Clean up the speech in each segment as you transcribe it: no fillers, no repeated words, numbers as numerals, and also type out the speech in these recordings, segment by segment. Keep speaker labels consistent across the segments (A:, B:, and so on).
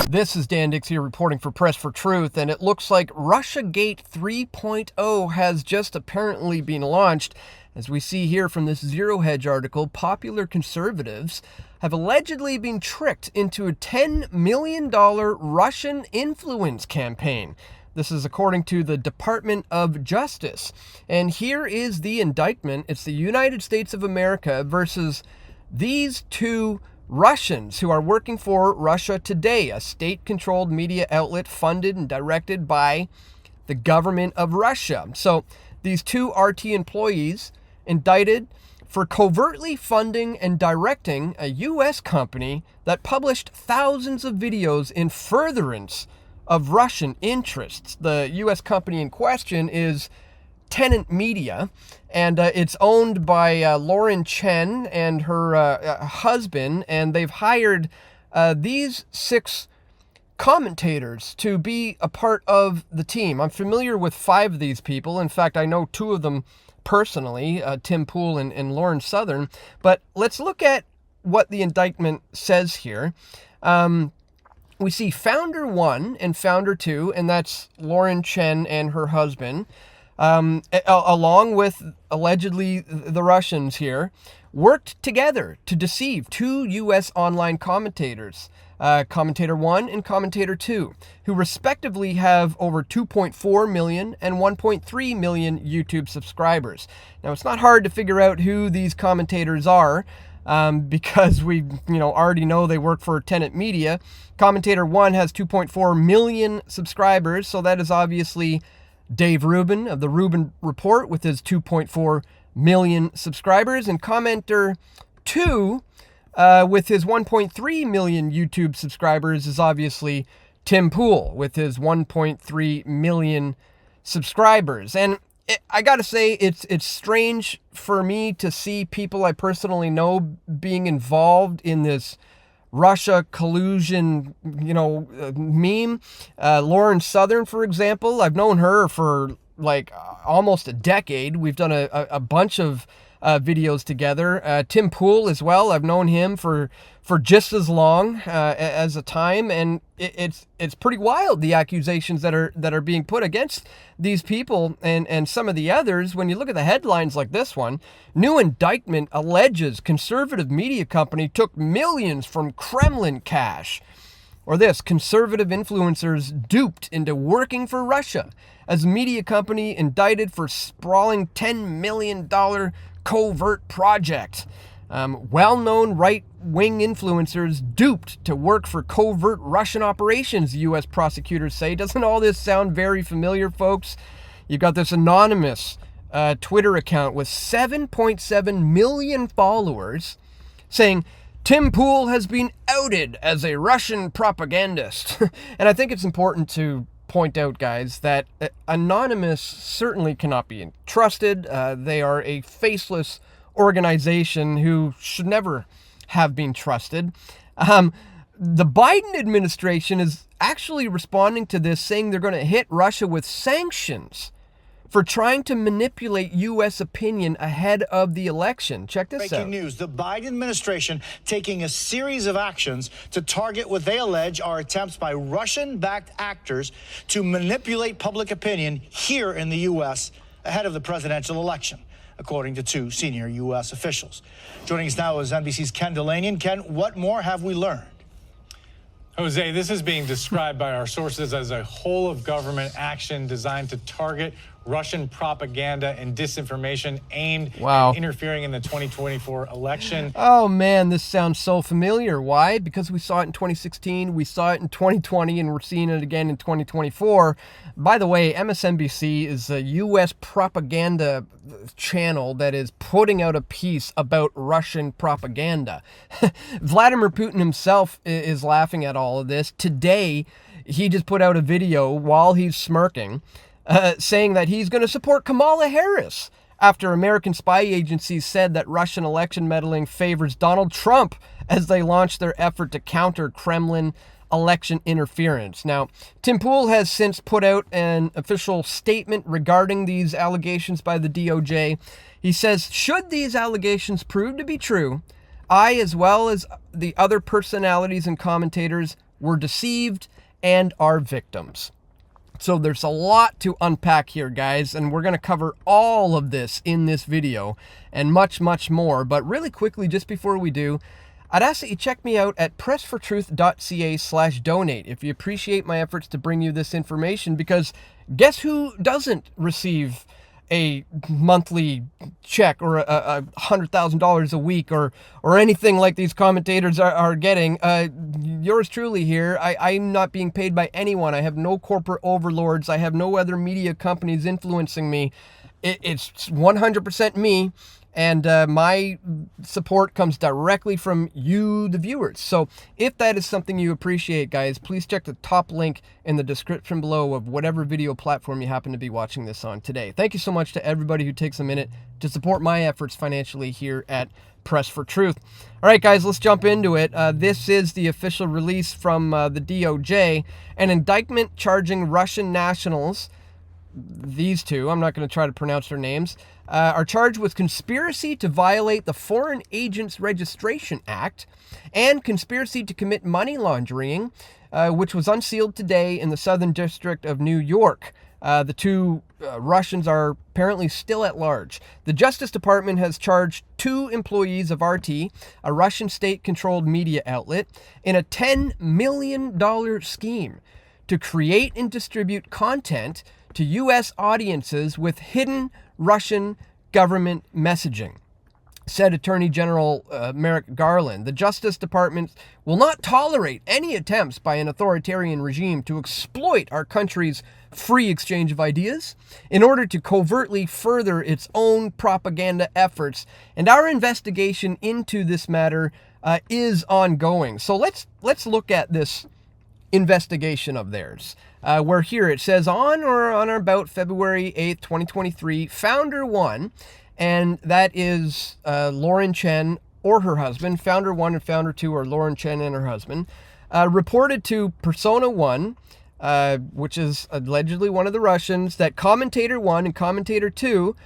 A: This is Dan Dix here reporting for Press for Truth, and it looks like RUSSIAGATE 3.0 has just apparently been launched. As we see here from this Zero Hedge article, popular conservatives have allegedly been tricked into a $10 million Russian influence campaign. This is according to the Department of Justice. And here is the indictment. It's the United States of America versus these two Russians who are working for Russia Today, a state-controlled media outlet funded and directed by the government of Russia. So these two RT employees indicted for covertly funding and directing a U.S. company that published thousands of videos in furtherance of Russian interests. The U.S. company in question is Tenet Media, and it's owned by Lauren Chen and her husband, and they've hired these 6 commentators to be a part of the team. I'm familiar with 5 of these people. In fact, I know 2 of them personally, Tim Pool and Lauren Southern. But let's look at what the indictment says here. We see Founder 1 and Founder 2, and that's Lauren Chen and her husband, along with allegedly the Russians here, worked together to deceive 2 U.S. online commentators, Commentator 1 and Commentator 2, who respectively have over 2.4 million and 1.3 million YouTube subscribers. Now, it's not hard to figure out who these commentators are, because we already know they work for Tenet Media. Commentator 1 has 2.4 million subscribers, so that is obviously Dave Rubin of the Rubin Report with his 2.4 million subscribers, and Commentator 2 with his 1.3 million YouTube subscribers is obviously Tim Pool with his 1.3 million subscribers. And I gotta say, it's strange for me to see people I personally know being involved in this Russia collusion, meme. Lauren Southern, for example, I've known her for like almost a decade. We've done a bunch of videos together. Tim Pool as well. I've known him for just as long as a time, and it's pretty wild, the accusations that are being put against these people and some of the others. When you look at the headlines like this one, new indictment alleges conservative media company took millions from Kremlin cash. Or this, conservative influencers duped into working for Russia as media company indicted for sprawling $10 million covert project. Well-known right-wing influencers duped to work for covert Russian operations, U.S. prosecutors say. Doesn't all this sound very familiar, folks? You've got this anonymous Twitter account with 7.7 million followers saying, Tim Pool has been outed as a Russian propagandist. And I think it's important to point out, guys, that Anonymous certainly cannot be trusted. They are a faceless organization who should never have been trusted. The Biden administration is actually responding to this, saying they're going to hit Russia with sanctions for trying to manipulate U.S. opinion ahead of the election. Check this out.
B: Breaking news, the Biden administration taking a series of actions to target what they allege are attempts by Russian-backed actors to manipulate public opinion here in the U.S. ahead of the presidential election, according to 2 senior U.S. officials. Joining us now is NBC's Ken Delanian. Ken, what more have we learned?
C: Jose, this is being described by our sources as a whole-of-government action designed to target Russian propaganda and disinformation aimed at interfering in the 2024 election.
A: Oh, man, this sounds so familiar. Why? Because we saw it in 2016, we saw it in 2020, and we're seeing it again in 2024. By the way, MSNBC is a U.S. propaganda channel that is putting out a piece about Russian propaganda. Vladimir Putin himself is laughing at all of this. Today, he just put out a video while he's smirking, saying that he's going to support Kamala Harris after American spy agencies said that Russian election meddling favors Donald Trump as they launch their effort to counter Kremlin election interference. Now, Tim Pool has since put out an official statement regarding these allegations by the DOJ. He says, should these allegations prove to be true, I, as well as the other personalities and commentators, were deceived and are victims. So there's a lot to unpack here, guys, and we're going to cover all of this in this video and much, much more. But really quickly, just before we do, I'd ask that you check me out at pressfortruth.ca/donate if you appreciate my efforts to bring you this information, because guess who doesn't receive a monthly check or a $100,000 a week or anything like these commentators are getting? Yours truly here. I'm not being paid by anyone. I have no corporate overlords. I have no other media companies influencing me. It's 100% me. And my support comes directly from you, the viewers. So if that is something you appreciate, guys, please check the top link in the description below of whatever video platform you happen to be watching this on today. Thank you so much to everybody who takes a minute to support my efforts financially here at Press for Truth. All right, guys, let's jump into it. This is the official release from the DOJ, an indictment charging Russian nationals, these two, I'm not going to try to pronounce their names, are charged with conspiracy to violate the Foreign Agents Registration Act and conspiracy to commit money laundering, which was unsealed today in the Southern District of New York. The two Russians are apparently still at large. The Justice Department has charged 2 employees of RT, a Russian state-controlled media outlet, in a $10 million scheme to create and distribute content to U.S. audiences with hidden Russian government messaging, said Attorney General Merrick Garland. The Justice Department will not tolerate any attempts by an authoritarian regime to exploit our country's free exchange of ideas in order to covertly further its own propaganda efforts, and our investigation into this matter is ongoing. So let's look at this investigation of theirs, where here it says on or about February 8th, 2023, Founder 1, and that is Lauren Chen or her husband. Founder 1 and Founder 2 are Lauren Chen and her husband, reported to Persona 1, which is allegedly one of the Russians, that Commentator 1 and Commentator 2,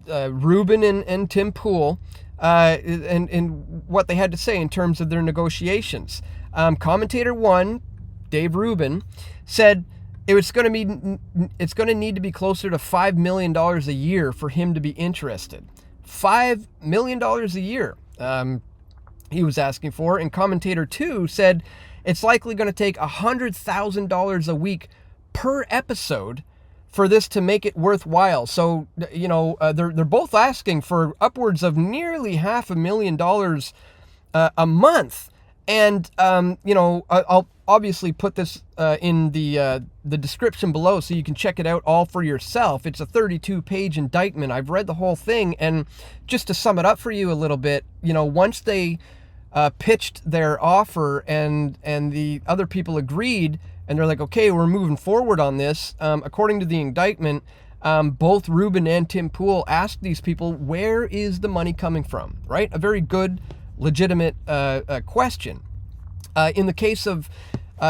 A: Rubin and Tim Pool, and what they had to say in terms of their negotiations. Commentator 1, Dave Rubin, said it's going to need to be closer to $5 million a year for him to be interested. $5 million a year he was asking for. And Commentator 2 said it's likely going to take $100,000 a week per episode for this to make it worthwhile. So, you know, they're both asking for upwards of nearly $500,000 a month. And, you know, I'll obviously put this in the description below so you can check it out all for yourself. It's a 32-page indictment. I've read the whole thing. And just to sum it up for you a little bit, you know, once they pitched their offer and the other people agreed, and they're like, okay, we're moving forward on this. According to the indictment, both Rubin and Tim Pool asked these people, where is the money coming from, right? A very good, legitimate question. In the case of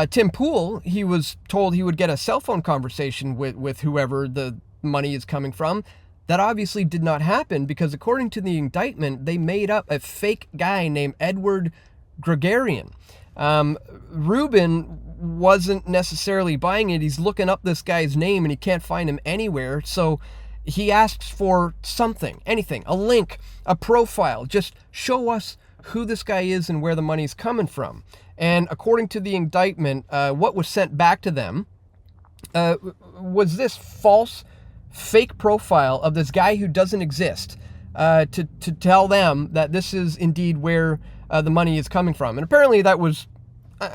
A: Tim Pool, he was told he would get a cell phone conversation with whoever the money is coming from. That obviously did not happen because according to the indictment, they made up a fake guy named Edward Gregorian. Rubin wasn't necessarily buying it. He's looking up this guy's name and he can't find him anywhere. So he asks for something, anything, a link, a profile. Just show us who this guy is and where the money's coming from. And according to the indictment, what was sent back to them was this false, fake profile of this guy who doesn't exist, to tell them that this is indeed where the money is coming from. And apparently that was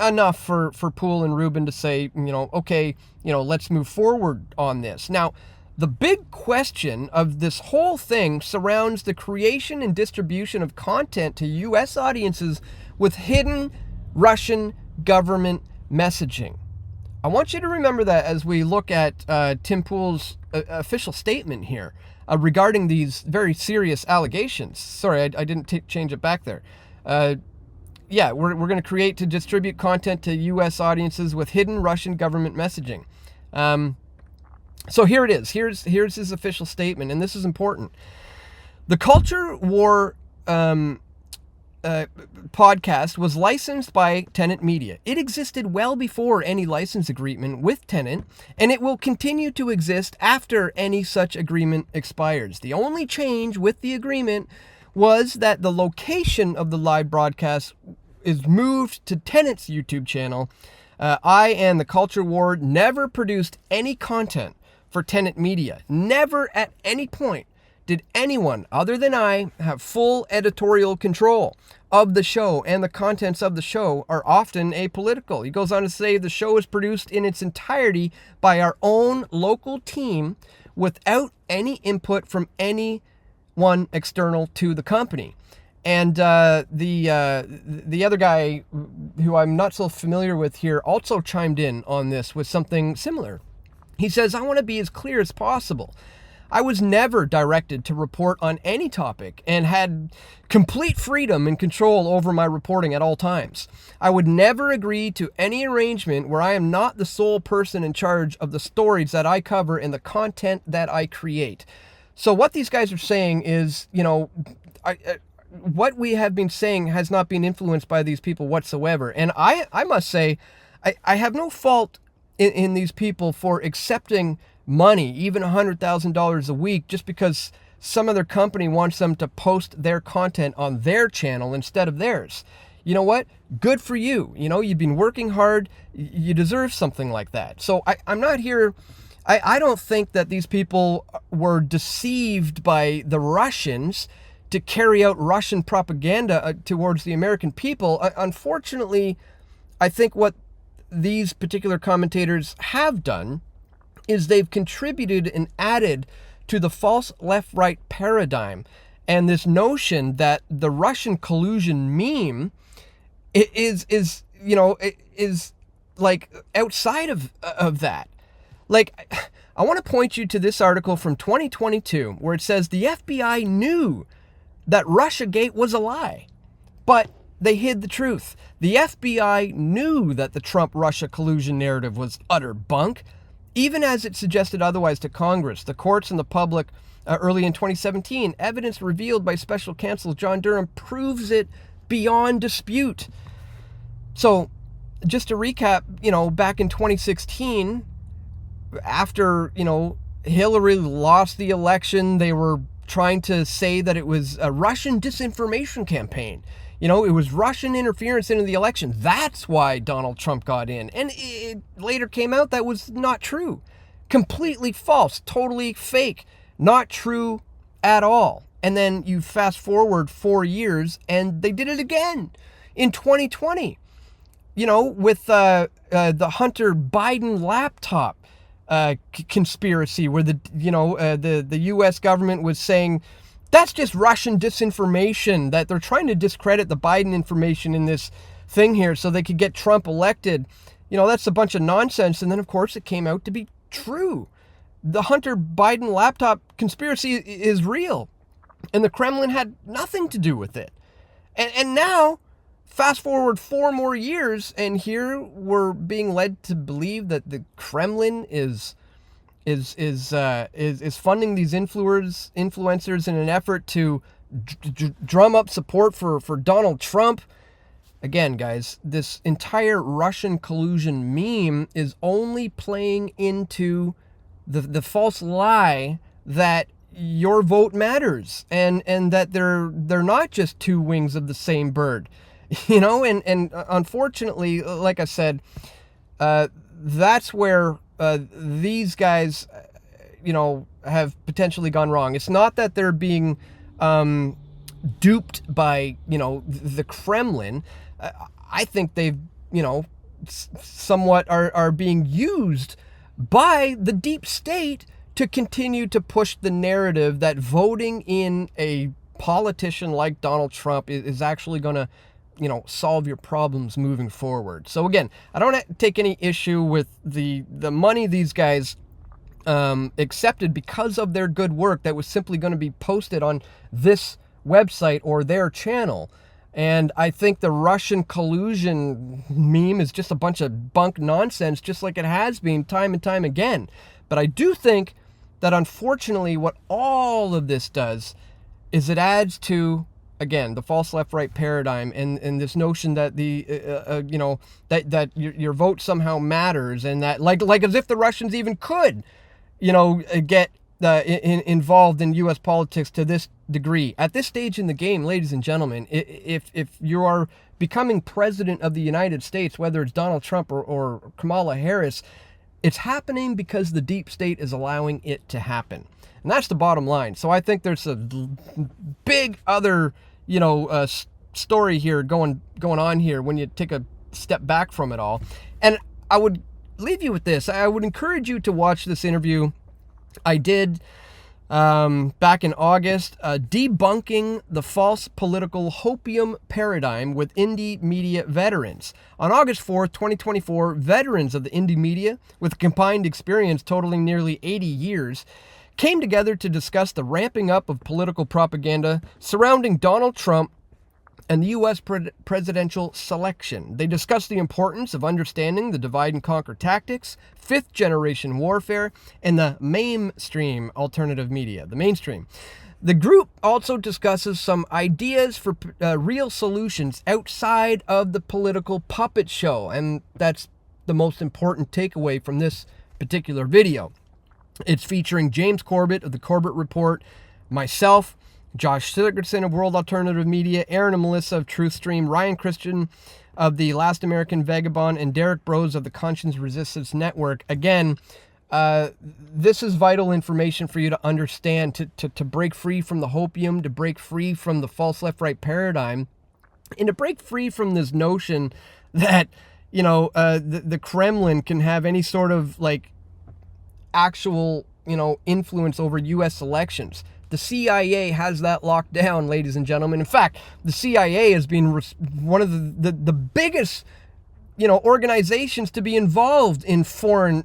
A: enough for Poole and Rubin to say, you know, okay, you know, let's move forward on this. Now, the big question of this whole thing surrounds the creation and distribution of content to U.S. audiences with hidden Russian government messaging. I want you to remember that as we look at Tim Pool's official statement here regarding these very serious allegations. Sorry, I didn't change it back there. Yeah, we're going to create to distribute content to U.S. audiences with hidden Russian government messaging. So here it is. Here's his official statement, and this is important. The culture war podcast was licensed by Tenet Media. It existed well before any license agreement with Tenet, and it will continue to exist after any such agreement expires. The only change with the agreement was that the location of the live broadcast is moved to Tenet's YouTube channel. I and the Culture War never produced any content for Tenet Media. Never at any point did anyone other than I have full editorial control of the show, and the contents of the show are often apolitical. He goes on to say the show is produced in its entirety by our own local team without any input from anyone external to the company. And the other guy who I'm not so familiar with here also chimed in on this with something similar. He says, I want to be as clear as possible. I was never directed to report on any topic and had complete freedom and control over my reporting at all times. I would never agree to any arrangement where I am not the sole person in charge of the stories that I cover and the content that I create. So what these guys are saying is, you know, what we have been saying has not been influenced by these people whatsoever. And I must say, I have no fault in these people for accepting money, even $100,000 a week, just because some other company wants them to post their content on their channel instead of theirs. You know what? Good for you. You know, you've been working hard. You deserve something like that. So I'm not here. I don't think that these people were deceived by the Russians to carry out Russian propaganda towards the American people. Unfortunately, I think what these particular commentators have done is they've contributed and added to the false left-right paradigm, and this notion that the Russian collusion meme is like outside of that. Like, I want to point you to this article from 2022 where it says the FBI knew that RUSSIAGATE was a lie, but they hid the truth. The FBI knew that the Trump-Russia collusion narrative was utter bunk, even as it suggested otherwise to Congress, the courts, and the public. Early in 2017, evidence revealed by special counsel John Durham proves it beyond dispute. So, just to recap, you know, back in 2016, after, you know, Hillary lost the election, they were trying to say that it was a Russian disinformation campaign. You know, it was Russian interference into the election. That's why Donald Trump got in. And it later came out that was not true. Completely false, totally fake, not true at all. And then you fast forward 4 years and they did it again in 2020. You know, with the Hunter Biden laptop conspiracy, where the U.S. government was saying that's just Russian disinformation, that they're trying to discredit the Biden information in this thing here so they could get Trump elected. You know, that's a bunch of nonsense. And then, of course, it came out to be true. The Hunter Biden laptop conspiracy is real, and the Kremlin had nothing to do with it. And now, fast forward 4 more years, and here we're being led to believe that the Kremlin is funding these influencers in an effort to drum up support for Donald Trump. Again, guys, this entire Russian collusion meme is only playing into the false lie that your vote matters, and that they're not just two wings of the same bird. You know, and unfortunately, like I said, that's where these guys, you know, have potentially gone wrong. It's not that they're being duped by, you know, the Kremlin. I think they've, you know, somewhat are being used by the deep state to continue to push the narrative that voting in a politician like Donald Trump is actually going to, you know, solve your problems moving forward. So again, I don't take any issue with the money these guys accepted because of their good work that was simply going to be posted on this website or their channel. And I think the Russian collusion meme is just a bunch of bunk nonsense, just like it has been time and time again. But I do think that unfortunately what all of this does is it adds to again, the false left-right paradigm and this notion that that your vote somehow matters, and that like as if the Russians even could, get involved in U.S. politics to this degree. At this stage in the game, ladies and gentlemen, if you are becoming president of the United States, whether it's Donald Trump or Kamala Harris, it's happening because the deep state is allowing it to happen. And that's the bottom line. So I think there's a big other, story here going on here when you take a step back from it all. And I would leave you with this. I would encourage you to watch this interview I did back in August, debunking the false political hopium paradigm with indie media veterans. On August 4th, 2024, veterans of the indie media, with a combined experience totaling nearly 80 years, came together to discuss the ramping up of political propaganda surrounding Donald Trump and the U.S. presidential selection. They discussed the importance of understanding the divide and conquer tactics, fifth-generation warfare, and the mainstream alternative media, the mainstream. The group also discusses some ideas for real solutions outside of the political puppet show, and that's the most important takeaway from this particular video. It's featuring James Corbett of the Corbett Report, myself, Josh Sigurdson of World Alternative Media, Aaron and Melissa of TruthStream, Ryan Christian of the Last American Vagabond, and Derek Brose of the Conscience Resistance Network. Again, this is vital information for you to understand, to break free from the hopium, to break free from the false left-right paradigm, and to break free from this notion that, the Kremlin can have any sort of, actual, influence over U.S. elections. The CIA has that locked down, ladies and gentlemen. In fact, the CIA has been one of the biggest, organizations to be involved in foreign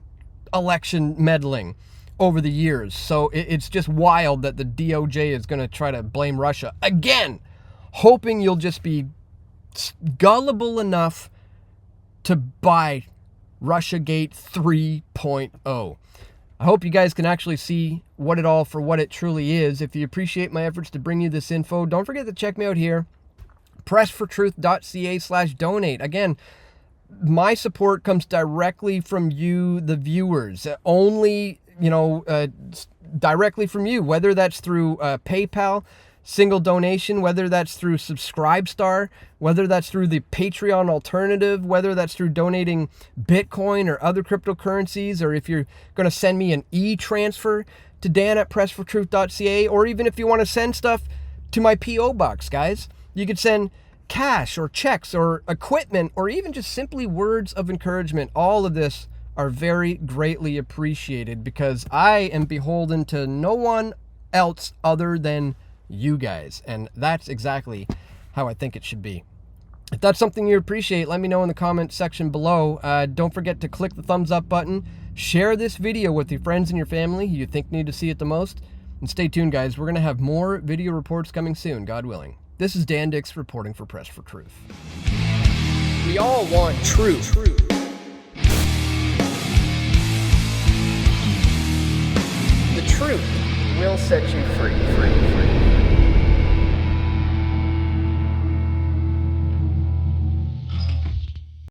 A: election meddling over the years. So it's just wild that the DOJ is going to try to blame Russia again, hoping you'll just be gullible enough to buy RUSSIAGATE 3.0. I hope you guys can actually see what it truly is. If you appreciate my efforts to bring you this info, don't forget to check me out here, pressfortruth.ca/donate. Again, my support comes directly from you, the viewers. Only, directly from you, whether that's through PayPal, single donation, whether that's through Subscribestar, whether that's through the Patreon alternative, whether that's through donating Bitcoin or other cryptocurrencies, or if you're going to send me an e-transfer to dan@pressfortruth.ca, or even if you want to send stuff to my P.O. box, guys. You could send cash or checks or equipment or even just simply words of encouragement. All of this are very greatly appreciated because I am beholden to no one else other than you guys, and that's exactly how I think it should be. If that's something you appreciate, let me know in the comment section below. Don't forget to click the thumbs up button, share this video with your friends and your family who you think need to see it the most, and stay tuned, guys. We're going to have more video reports coming soon, God willing. This is Dan Dix reporting for Press for Truth. We all want truth. The truth will set you free.